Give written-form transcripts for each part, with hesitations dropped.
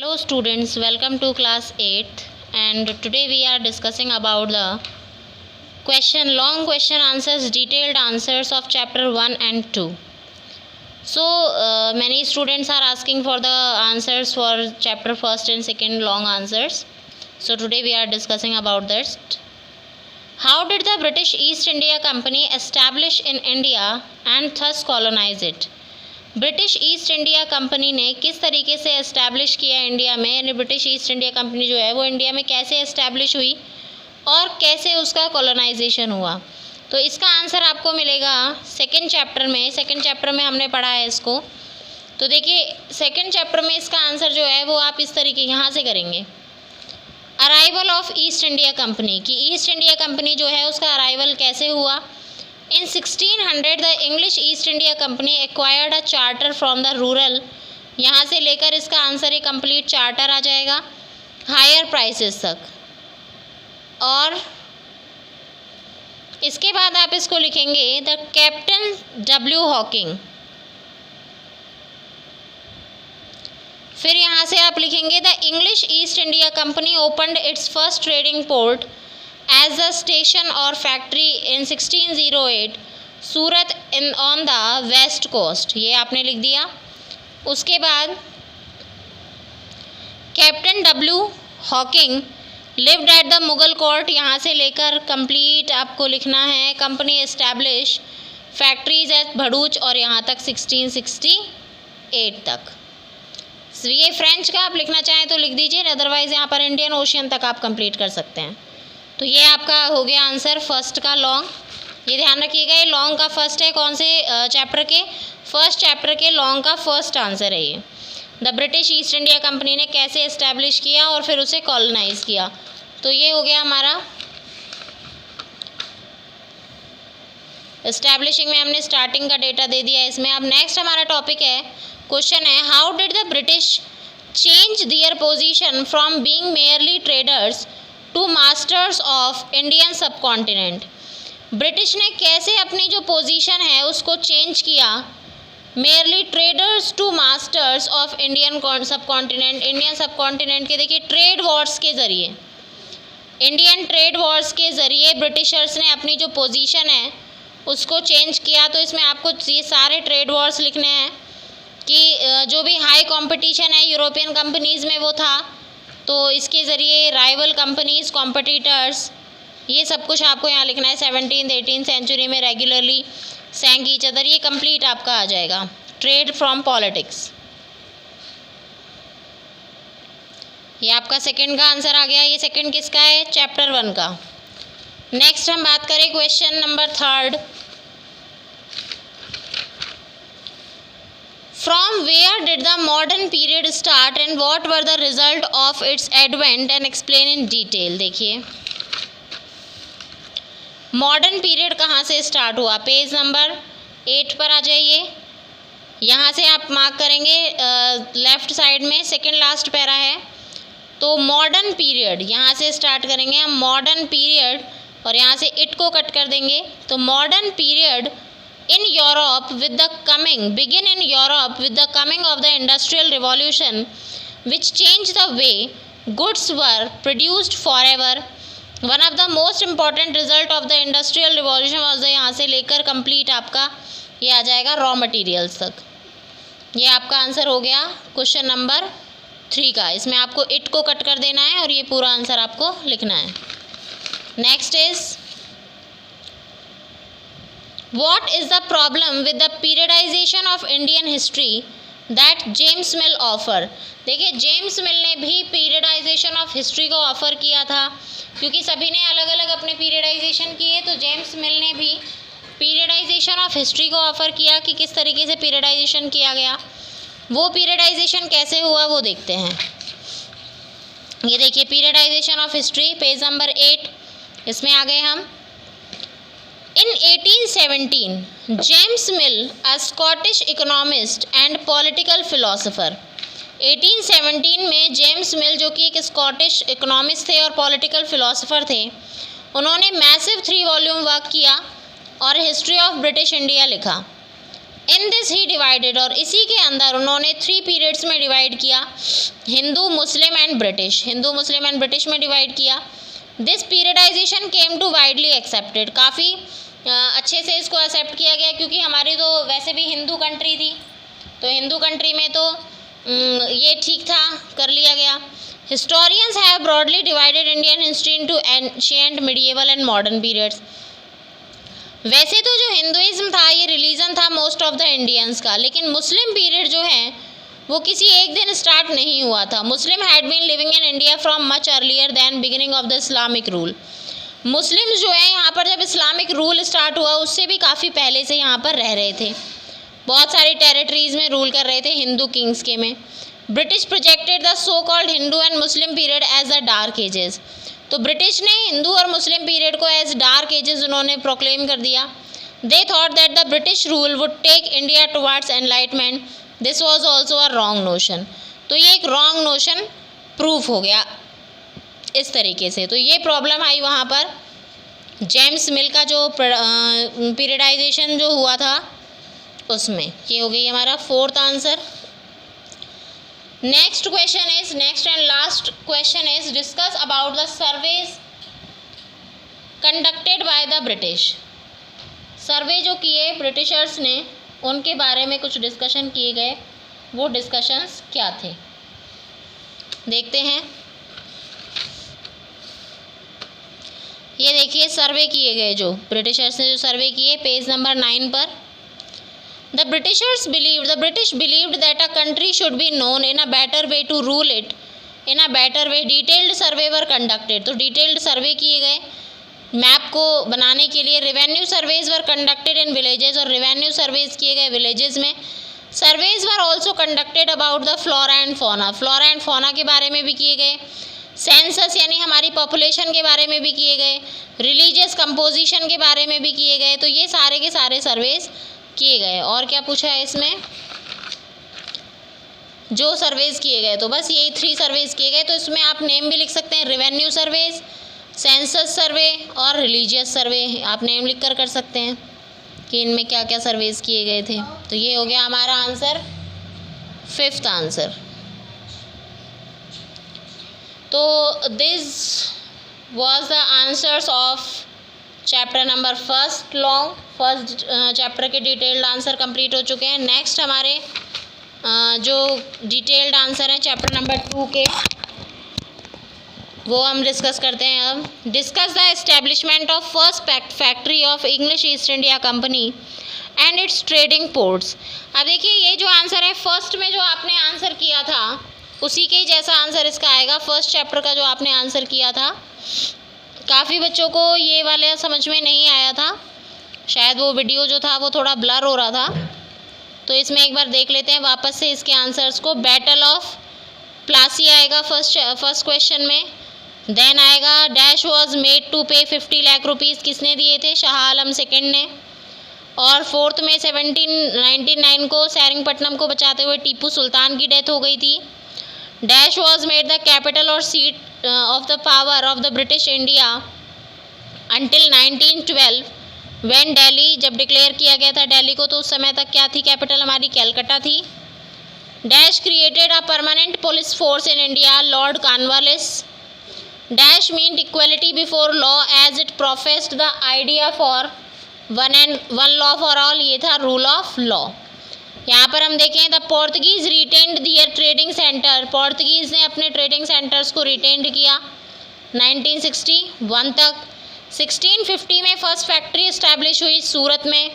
Hello students, welcome to class 8th and today we are discussing about the long question answers, detailed answers of chapter 1 and 2. So many students are asking for the answers for chapter 1st and 2nd long answers. So today we are discussing about this. How did the British East India Company establish in India and thus colonize it? British East India company ने किस तरीके से establish किया India में, यानी British East India company जो है वो इंडिया में कैसे एस्टैब्लिश हुई और कैसे उसका कॉलोनाइजेशन हुआ। तो इसका आंसर आपको मिलेगा सेकंड चैप्टर में हमने पढ़ा है इसको। तो देखिए सेकंड चैप्टर में इसका आंसर जो है वो आप इस तरीके यहाँ से करेंगे। Arrival of east India company, कि ईस्ट इंडिया कंपनी जो है उसका अराइवल कैसे हुआ। In 1600 the English East India Company acquired a charter from the rural, यहाँ से लेकर इसका आंसर एक कंप्लीट चार्टर आ जाएगा हायर प्राइसेस तक। और इसके बाद आप इसको लिखेंगे द कैप्टन डब्ल्यू हॉकिंग। फिर यहाँ से आप लिखेंगे the English East India Company opened its first trading port as a station or factory in 1608 Surat in on the west coast, ये आपने लिख दिया। उसके बाद captain W Hawking lived at the Mughal court, यहाँ से लेकर कंप्लीट आपको लिखना है company establish factories at Bharuch और यहाँ तक 1668 तक। ये फ्रेंच का आप लिखना चाहें तो लिख दीजिए, अदरवाइज़ यहाँ पर इंडियन ओशियन तक आप कंप्लीट कर सकते हैं। तो ये आपका हो गया आंसर फर्स्ट का लॉन्ग। ये ध्यान रखिएगा ये लॉन्ग का फर्स्ट है, कौन से चैप्टर के, फर्स्ट चैप्टर के लॉन्ग का फर्स्ट आंसर है ये। The British East India company ने कैसे एस्टैब्लिश किया और फिर उसे कॉलोनाइज किया। तो ये हो गया हमारा एस्टैब्लिशिंग में हमने स्टार्टिंग का डेटा दे दिया इसमें। अब नेक्स्ट हमारा टॉपिक है, क्वेश्चन है how did the British change their position from being merely traders to masters of Indian subcontinent. British ने कैसे अपनी जो पोजीशन है उसको चेंज किया merely traders to masters of Indian subcontinent, Indian subcontinent के देखिए trade Wars के ज़रिए, इंडियन ट्रेड वॉर्स के ज़रिए ब्रिटिशर्स ने अपनी जो पोजीशन है उसको चेंज किया। तो इसमें आपको ये सारे ट्रेड वॉर्स लिखने हैं कि जो भी हाई कंपटीशन है यूरोपियन कंपनीज़ में वो था, तो इसके ज़रिए राइवल कंपनीज़ कॉम्पिटिटर्स, ये सब कुछ आपको यहाँ लिखना है। 17th 18th सेंचुरी में रेगुलरली सैंक ईच अदर, ये कंप्लीट आपका आ जाएगा। ट्रेड फ्रॉम पॉलिटिक्स, ये आपका सेकंड का आंसर आ गया। ये सेकंड किसका है, चैप्टर 1 का। नेक्स्ट हम बात करें question number 3rd। From where did the modern period start and what were the result of its advent and explain in detail। देखिए मॉडर्न पीरियड कहाँ से स्टार्ट हुआ, पेज नंबर 8 पर आ जाइए। यहाँ से आप मार्क करेंगे लेफ़्ट साइड में सेकंड लास्ट पैरा है। तो मॉडर्न पीरियड यहाँ से स्टार्ट करेंगे हम, मॉडर्न पीरियड, और यहाँ से इट को कट कर देंगे। तो modern period in Europe with the coming of the industrial revolution which changed the way goods were produced forever। one of the most important result of the industrial revolution was the, यहाँ से लेकर complete आपका ये आ जाएगा raw materials तक। ये आपका answer हो गया क्वेश्चन नंबर 3 का। इसमें आपको इट को कट कर देना है और ये पूरा आंसर आपको लिखना है। Next is What is the problem with the periodization of Indian history that James Mill offer। देखिए जेम्स मिल ने भी पीरियडाइजेशन ऑफ हिस्ट्री को ऑफ़र किया था, क्योंकि सभी ने अलग अलग अपने पीरियडाइजेशन किए, तो जेम्स मिल ने भी पीरियडाइजेशन ऑफ हिस्ट्री को ऑफ़र किया कि किस तरीके से पीरियडाइजेशन किया गया। वो पीरियडाइजेशन कैसे हुआ वो देखते हैं। ये देखिए periodisation of history page number 8, इसमें आ गए हम। In 1817, James Mill, a Scottish economist and political philosopher, 1817 में जेम्स मिल जो कि एक स्कॉटिश इकोनॉमिस्ट थे और पॉलिटिकल फिलोसोफर थे, उन्होंने मैसिव 3 वॉल्यूम वर्क किया और हिस्ट्री ऑफ ब्रिटिश इंडिया लिखा। इन दिस ही डिवाइडेड, और इसी के अंदर उन्होंने 3 पीरियड्स में डिवाइड किया, Hindu, Muslim and British, Hindu, Muslim and British में डिवाइड किया। This periodisation came to widely accepted, काफ़ी अच्छे से इसको एक्सेप्ट किया गया, क्योंकि हमारी तो वैसे भी हिंदू कंट्री थी, तो हिंदू कंट्री में तो ये ठीक था, कर लिया गया। Historians have broadly divided Indian history into ancient, medieval and modern periods. वैसे तो जो हिंदुइज्म था ये रिलीजन था मोस्ट ऑफ द इंडियंस का, लेकिन मुस्लिम पीरियड जो है वो किसी एक दिन स्टार्ट नहीं हुआ था। Muslim had been living in India from much earlier than beginning of the Islamic rule. Muslims जो है यहाँ पर जब इस्लामिक रूल स्टार्ट हुआ उससे भी काफ़ी पहले से यहाँ पर रह रहे थे, बहुत सारी टेरिटरीज़ में रूल कर रहे थे हिंदू किंग्स के में। British projected the so called Hindu and Muslim period as the dark ages, तो ब्रिटिश ने हिंदू और मुस्लिम पीरियड को एज डार्क एजेस उन्होंने प्रोक्लेम कर दिया। They thought that the British rule would take India towards enlightenment, this was also a wrong notion, तो ये एक रॉन्ग नोशन प्रूफ हो गया इस तरीके से। तो ये प्रॉब्लम आई वहाँ पर, जेम्स मिल का जो पीरियडाइजेशन जो हुआ था उसमें। ये हो गई हमारा 4th answer. Next question is, next and last question is, discuss about the surveys conducted by the British. Survey जो किए ब्रिटिशर्स ने उनके बारे में कुछ डिस्कशन किए गए, वो डिस्कशंस क्या थे देखते हैं। ये देखिए सर्वे किए गए, जो ब्रिटिशर्स ने जो सर्वे किए, पेज नंबर 9 पर। The British believed that a country should be known in a better way to rule it in a better way. Detailed survey were conducted, तो डिटेल्ड सर्वे किए गए मैप को बनाने के लिए। Revenue surveys were conducted in villages, और revenue surveys किए गए विलेजेस में। Surveys were also conducted about the flora and fauna, flora and fauna के बारे में भी किए गए। सेंसस यानी हमारी पॉपुलेशन के बारे में भी किए गए। रिलीजियस कंपोजिशन के बारे में भी किए गए। तो ये सारे के सारे सर्वेज किए गए। और क्या पूछा है इसमें, जो सर्वेज किए गए, तो बस यही 3 सर्वेज किए गए। तो इसमें आप नेम भी लिख सकते हैं, रेवेन्यू सर्वेज, सेंसस सर्वे और रिलीजियस सर्वे, आप नेम लिख कर सकते हैं कि इनमें क्या क्या सर्वेज किए गए थे। तो ये हो गया हमारा आंसर, 5th आंसर। तो this was the answers of chapter number first chapter के डिटेल्ड आंसर कंप्लीट हो चुके हैं। नेक्स्ट हमारे जो डिटेल्ड आंसर हैं चैप्टर नंबर 2 के, वो हम डिस्कस करते हैं अब। Discuss the establishment of first factory of English East India company and it's trading ports. अब देखिए ये जो आंसर है फर्स्ट में जो आपने आंसर किया था उसी के जैसा आंसर इसका आएगा। फर्स्ट चैप्टर का जो आपने आंसर किया था, काफ़ी बच्चों को ये वाला समझ में नहीं आया था, शायद वो वीडियो जो था वो थोड़ा ब्लर हो रहा था। तो इसमें एक बार देख लेते हैं वापस से इसके आंसर्स को। बैटल ऑफ प्लासी आएगा फर्स्ट क्वेश्चन में। देन आएगा डैश वाज मेड टू पे 50 लाख रुपीज़, किसने दिए थे, शाह आलम सेकंड ने। और 4th में 1799 को सेरिंगपट्टनम को बचाते हुए टीपू सुल्तान की डेथ हो गई थी। Dash was made the capital और seat of the power of the British India until 1912 when Delhi, जब डिक्लेयर किया गया था दिल्ली को, तो उस समय तक क्या थी कैपिटल हमारी, कैलकाटा थी। Dash created a permanent police force in India, Lord Cornwallis. Dash meant equality before law as it professed the idea for one law for all, ये था रूल ऑफ लॉ। यहाँ पर हम देखें the Portuguese retained their trading centre, Portuguese ने अपने trading centres को retained किया 1961 तक। 1650 में फर्स्ट फैक्ट्री इस्टेब्लिश हुई सूरत में।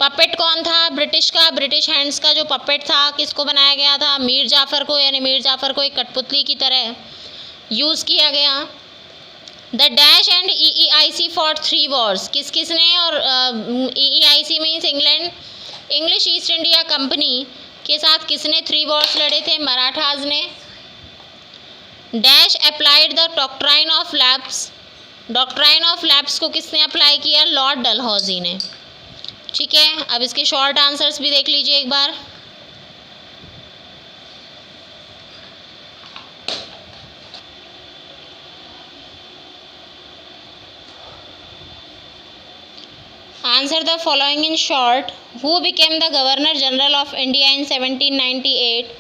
पपेट कौन था, ब्रिटिश का, ब्रिटिश हैंड्स का जो पपेट था किसको बनाया गया था, मीर जाफ़र को, यानी मीर जाफ़र को एक कठपुतली की तरह यूज़ किया गया। The dash and EEIC for 3 Wars, किस किसने, और EEIC means English East India company के साथ किसने 3 वॉर्स लड़े थे, मराठाज ने। Dash applied the doctrine of lapse, doctrine of lapse को किसने अप्लाई किया, लॉर्ड डलहौजी ने। ठीक है, अब इसके शॉर्ट आंसर्स भी देख लीजिए एक बार। Answer the following in short. Who became the governor general of India in 1798?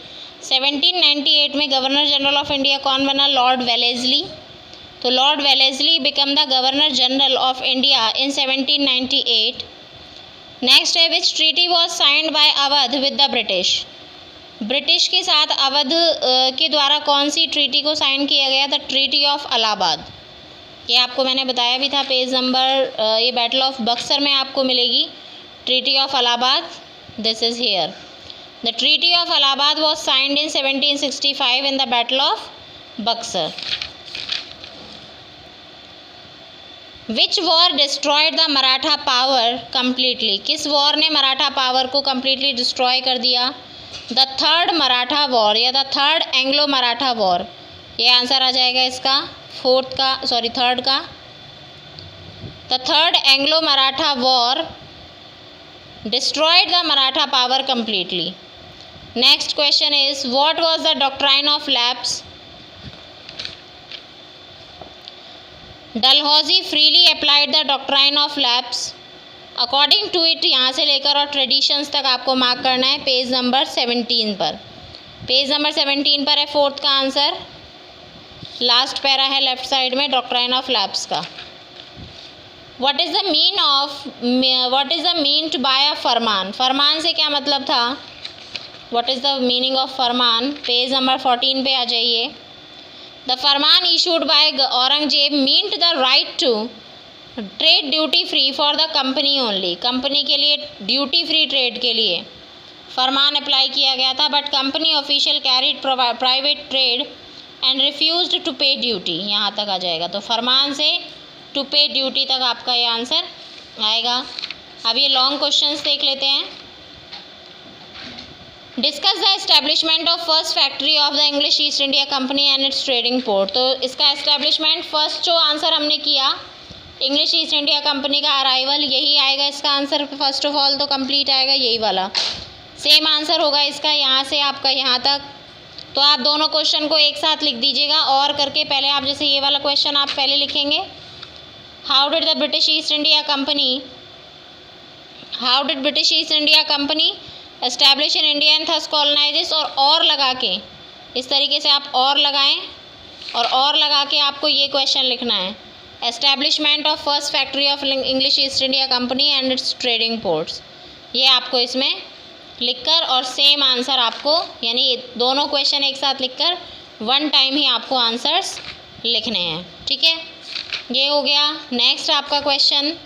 1798 में गवर्नर जनरल ऑफ इंडिया कौन बना? Lord Wellesley. तो Lord Wellesley become the governor general of India in 1798. Next है which treaty was signed by Awadh with the British? British के साथ अवध के द्वारा कौन सी ट्रीटी को साइन किया गया? The treaty of Allahabad. ये आपको मैंने बताया भी था पेज नंबर, ये बैटल ऑफ बक्सर में आपको मिलेगी treaty of Allahabad. This is here. The treaty of Allahabad was signed in 1765 in the battle of Buxar. Which war destroyed the Maratha power completely? किस वॉर ने मराठा पावर को कम्प्लीटली डिस्ट्रॉय कर दिया? द थर्ड मराठा वॉर या the third Anglo Maratha war. ये answer आ जाएगा इसका थर्ड का. The third Anglo Maratha war destroyed the Maratha power completely. Next question is what was the doctrine of lapse? Dalhousie freely applied the doctrine of lapse. According to it यहाँ से लेकर और traditions तक आपको मार्क करना है पेज नंबर 17 पर. Page number 17 पर है फोर्थ का आंसर. लास्ट पैरा है लेफ्ट साइड में डॉक्ट्राइन ऑफ लैप्स का. What is the mean to by a farman? फरमान से क्या मतलब था? What is the meaning of farman? Page number 14 पे आ जाइए. The farman issued by Aurangzeb meant the right to trade duty free for the company only. Company के लिए ड्यूटी फ्री ट्रेड के लिए फरमान अप्लाई किया गया था. But company official carried private trade and refused to pay duty. यहाँ तक आ जाएगा. तो फरमान से टू पे ड्यूटी तक आपका ये आंसर आएगा. अब ये लॉन्ग क्वेश्चंस देख लेते हैं. Discuss the establishment of first factory of the English East India company and it's trading port. तो इसका एस्टेब्लिशमेंट फर्स्ट जो आंसर हमने किया इंग्लिश ईस्ट इंडिया कंपनी का अराइवल, यही आएगा इसका आंसर. फर्स्ट ऑफ ऑल तो कंप्लीट आएगा यही वाला. सेम आंसर होगा इसका यहाँ से आपका यहाँ तक. तो आप दोनों क्वेश्चन को एक साथ लिख दीजिएगा और करके. पहले आप जैसे ये वाला क्वेश्चन आप पहले लिखेंगे. How did British East India Company establish in India and thus colonise. और लगा के इस तरीके से आप और लगाएं और लगा के आपको ये क्वेश्चन लिखना है. Establishment of first factory of English East India company and it's trading ports. ये आपको इसमें लिखकर और सेम आंसर आपको यानी दोनों क्वेश्चन एक साथ लिखकर वन टाइम ही आपको आंसर्स लिखने हैं. ठीक है, ये हो गया. नेक्स्ट आपका question,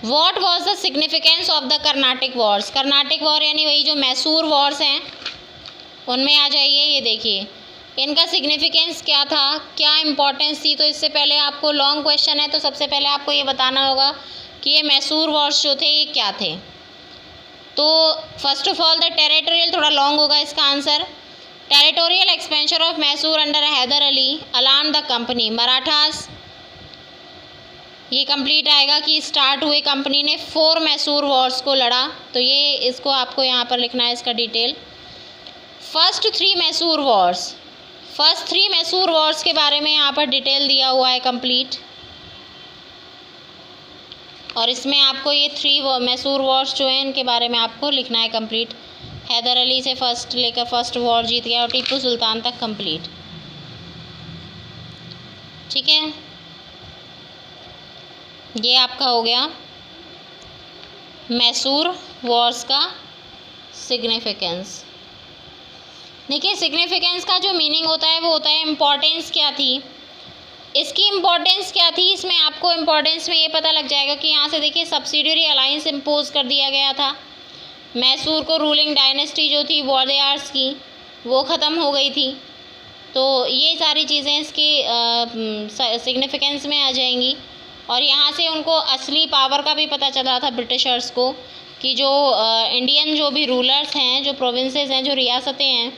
what was the significance of the Carnatic Wars? Carnatic war यानी वही जो मैसूर वॉर्स हैं उनमें आ जाइए. ये देखिए इनका सिग्निफिकेंस क्या था, क्या इम्पोर्टेंस थी. तो इससे पहले आपको लॉन्ग क्वेश्चन है तो सबसे पहले आपको ये बताना होगा कि ये मैसूर वॉर्स जो थे ये क्या थे. तो first of all the territorial, थोड़ा लॉन्ग होगा इसका answer. Territorial expansion of Mysore under Hyder Ali alarm the company. Marathas ये कंप्लीट आएगा कि स्टार्ट हुए कंपनी ने 4 मैसूर वॉर्स को लड़ा. तो ये इसको आपको यहाँ पर लिखना है इसका डिटेल. फर्स्ट 3 मैसूर वॉर्स के बारे में यहाँ पर डिटेल दिया हुआ है कंप्लीट. और इसमें आपको ये 3 मैसूर वॉर्स जो हैं इनके बारे में आपको लिखना है कंप्लीट. हैदर अली से फर्स्ट वॉर जीत गया और टीपू सुल्तान तक कंप्लीट. ठीक है, ये आपका हो गया मैसूर वॉर्स का सिग्निफिकेंस. देखिए सिग्निफिकेंस का जो मीनिंग होता है वो होता है इम्पोर्टेंस क्या थी. इसकी इम्पोर्टेंस क्या थी, इसमें आपको इम्पोर्टेंस में ये पता लग जाएगा कि यहाँ से देखिए सब्सिडियरी अलाइंस इम्पोज कर दिया गया था. मैसूर को रूलिंग डायनेस्टी जो थी वॉर्डेयर्स की वो ख़त्म हो गई थी. तो ये सारी चीज़ें इसकी सिग्निफिकेंस में आ जाएंगी. और यहाँ से उनको असली पावर का भी पता चला था ब्रिटिशर्स को कि जो इंडियन जो भी रूलर्स हैं, जो प्रोविंसेस हैं, जो रियासतें हैं,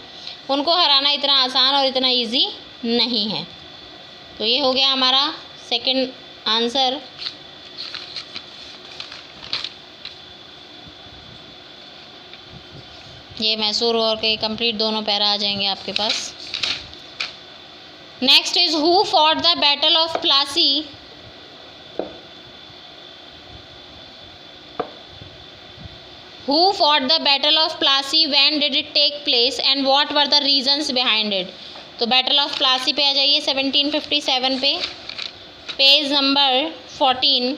उनको हराना इतना आसान और इतना इजी नहीं है. तो ये हो गया हमारा सेकंड आंसर. ये मैसूर वॉर के कंप्लीट दोनों पैरा आ जाएंगे आपके पास. Next is who fought the battle of Plassey who fought the battle of Plassey, when did it take place and what were the reasons behind it. तो बैटल ऑफ प्लासी पे आ जाइए 1757 पे, पेज नंबर 14।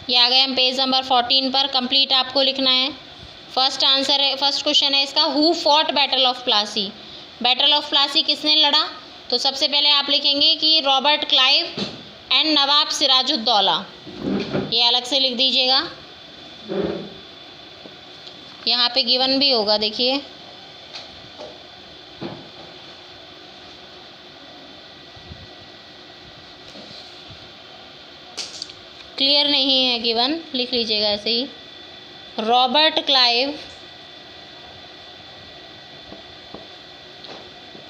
ये आ गए हम पेज नंबर 14 पर। कंप्लीट आपको लिखना है। फर्स्ट आंसर है, फर्स्ट क्वेश्चन है इसका, who fought battle of Plassey. Battle of Plassey किसने लड़ा? तो सबसे पहले आप लिखेंगे कि Robert Clive and Nawab Siraj-ud-Daulah. ये अलग से लिख दीजिएगा, यहाँ पे गिवन भी होगा, देखिए। क्लियर नहीं है गिवन, लिख लीजिएगा ऐसे ही, Robert Clive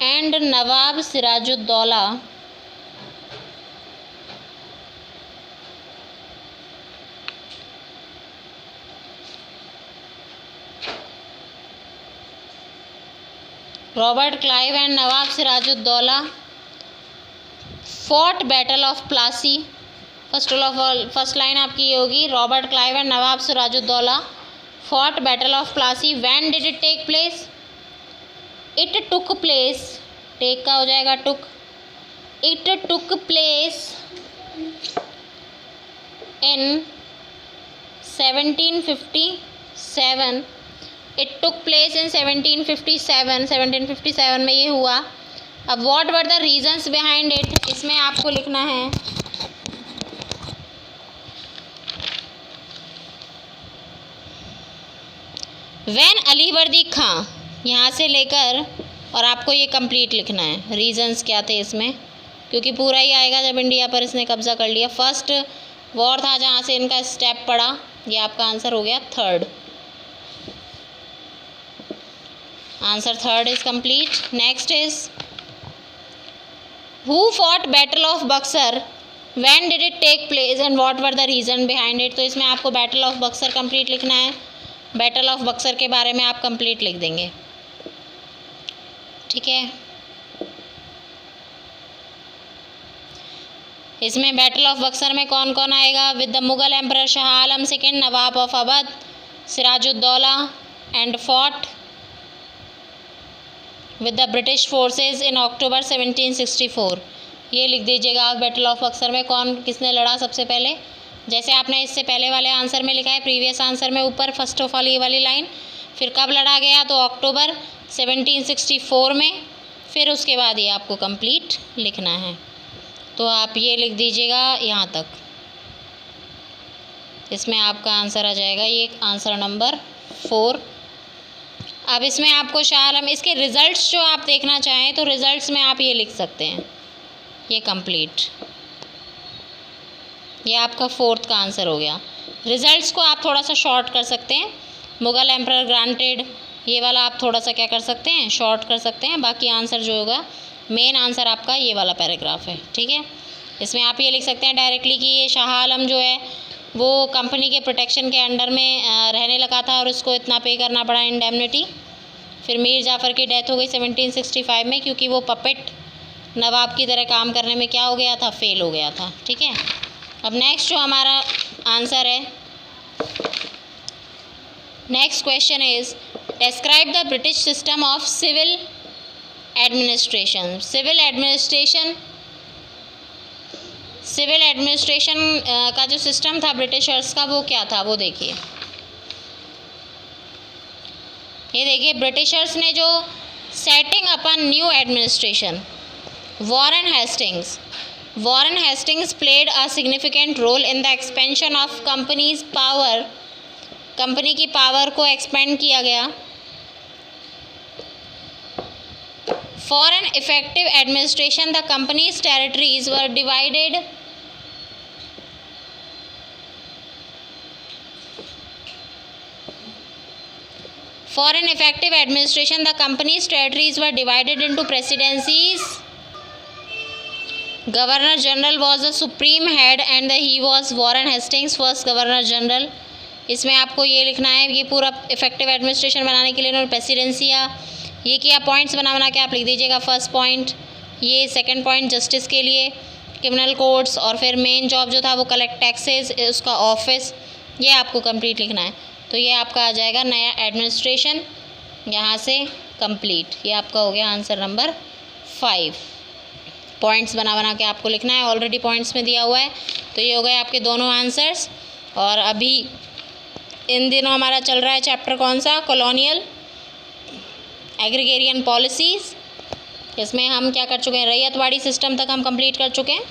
and Nawab Sirajuddaulah Robert Clive and Nawab Sirajuddaulah fought battle of Plassey. First of all first line आपकी ये होगी, Robert Clive and Nawab Sirajuddaulah fought battle of Plassey, when did it take place. It took place, take का हो जाएगा took, it took place in 1757। It took place in 1757। 1757 में ये हुआ। अब what were the reasons behind it, इसमें आपको लिखना है व्हेन अली वर्दी खां, यहाँ से लेकर और आपको ये कंप्लीट लिखना है रीजंस क्या थे इसमें, क्योंकि पूरा ही आएगा जब इंडिया पर इसने कब्जा कर लिया। फर्स्ट वॉर था जहाँ से इनका स्टेप पड़ा, ये आपका आंसर हो गया third. Answer third is complete. Next is who fought battle of Buxar, when did it take place and what were the reason behind it. तो इसमें आपको बैटल ऑफ बक्सर कंप्लीट लिखना है। बैटल ऑफ बक्सर के बारे में आप कंप्लीट लिख देंगे, ठीक है। इसमें बैटल ऑफ बक्सर में कौन कौन आएगा? With the Mughal emperor Shah Alam second, Nawab of Awadh Sirajuddaulah and fought with the British forces in October 1764। ये लिख दीजिएगा आप, बैटल ऑफ बक्सर में कौन किसने लड़ा सबसे पहले, जैसे आपने इससे पहले वाले आंसर में लिखा है, प्रीवियस आंसर में ऊपर फर्स्ट ऑफ ऑल ये वाली लाइन, फिर कब लड़ा गया तो अक्टूबर 1764 में, फिर उसके बाद ये आपको कंप्लीट लिखना है। तो आप ये लिख दीजिएगा यहाँ तक, इसमें आपका आंसर आ जाएगा ये आंसर नंबर 4। अब इसमें आपको शाह आलम, इसके रिज़ल्ट्स जो आप देखना चाहें तो रिज़ल्ट्स में आप ये लिख सकते हैं, ये कंप्लीट, ये आपका फोर्थ का आंसर हो गया। रिज़ल्ट्स को आप थोड़ा सा शॉर्ट कर सकते हैं, मुग़ल एम्परर ग्रांटेड, ये वाला आप थोड़ा सा क्या कर सकते हैं, शॉर्ट कर सकते हैं। बाकी आंसर जो होगा, मेन आंसर आपका ये वाला पैराग्राफ है, ठीक है। इसमें आप ये लिख सकते हैं डायरेक्टली कि ये शाह आलम जो है वो कंपनी के प्रोटेक्शन के अंडर में रहने लगा था और उसको इतना पे करना पड़ा इंडेमनिटी। फिर मीर जाफ़र की डेथ हो गई 1765 में, क्योंकि वो पपेट नवाब की तरह काम करने में क्या हो गया था, फेल हो गया था, ठीक है। अब नेक्स्ट जो हमारा आंसर है, next question is describe the British system of civil administration. Civil administration का जो सिस्टम था ब्रिटिशर्स का, वो क्या था वो देखिए। ये देखिए, ब्रिटिशर्स ने जो setting up new administration, Warren Hastings played a significant role in the expansion of company's power. Company की पावर को एक्सपेंड किया गया। For an effective administration the company's territories were divided into presidencies. Governor General was the supreme head and he was Warren Hastings, first Governor General. इसमें आपको ये लिखना है, ये पूरा इफेक्टिव एडमिनिस्ट्रेशन बनाने के लिए उन्होंने प्रेसिडेंसिया ये किया। पॉइंट्स बना के आप लिख दीजिएगा। फर्स्ट पॉइंट ये, सेकंड पॉइंट जस्टिस के लिए क्रिमिनल कोर्ट्स, और फिर मेन जॉब जो था वो कलेक्ट टैक्सेस, उसका ऑफिस, ये आपको कंप्लीट लिखना है। तो ये आपका आ जाएगा नया एडमिनिस्ट्रेशन, यहाँ से कंप्लीट। ये आपका हो गया आंसर नंबर 5। पॉइंट्स बना बना के आपको लिखना है, ऑलरेडी पॉइंट्स में दिया हुआ है। तो ये हो गए आपके दोनों आंसर्स। और अभी इन दिनों हमारा चल रहा है चैप्टर कौन सा, कॉलोनियल एग्रीगेरियन पॉलिसीज़। इसमें हम क्या कर चुके हैं, रैयतवाड़ी सिस्टम तक हम कंप्लीट कर चुके हैं।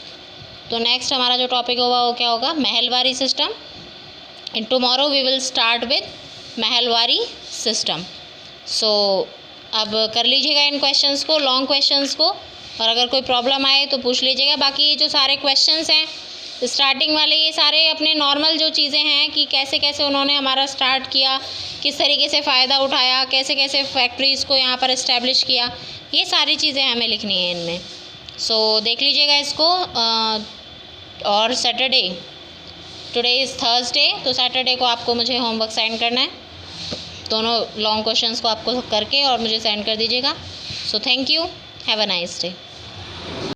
तो नेक्स्ट हमारा जो टॉपिक होगा वो क्या होगा, Mahalwari system. And tomorrow we will start with Mahalwari system. So अब कर लीजिएगा इन क्वेश्चंस को, लॉन्ग क्वेश्चंस को, और अगर कोई प्रॉब्लम आए तो पूछ लीजिएगा। बाकी ये जो सारे क्वेश्चंस हैं स्टार्टिंग वाले, ये सारे अपने नॉर्मल जो चीज़ें हैं कि कैसे कैसे उन्होंने हमारा स्टार्ट किया, किस तरीके से फ़ायदा उठाया, कैसे कैसे फैक्ट्रीज़ को यहाँ पर इस्टेब्लिश किया, ये सारी चीज़ें हमें लिखनी है इनमें। सो देख लीजिएगा इसको। और सैटरडे, टुडे इज़ थर्सडे, तो सैटरडे को आपको मुझे होमवर्क सेंड करना है, दोनों लॉन्ग क्वेश्चंस को आपको करके और मुझे सेंड कर दीजिएगा। So thank you, have a nice day.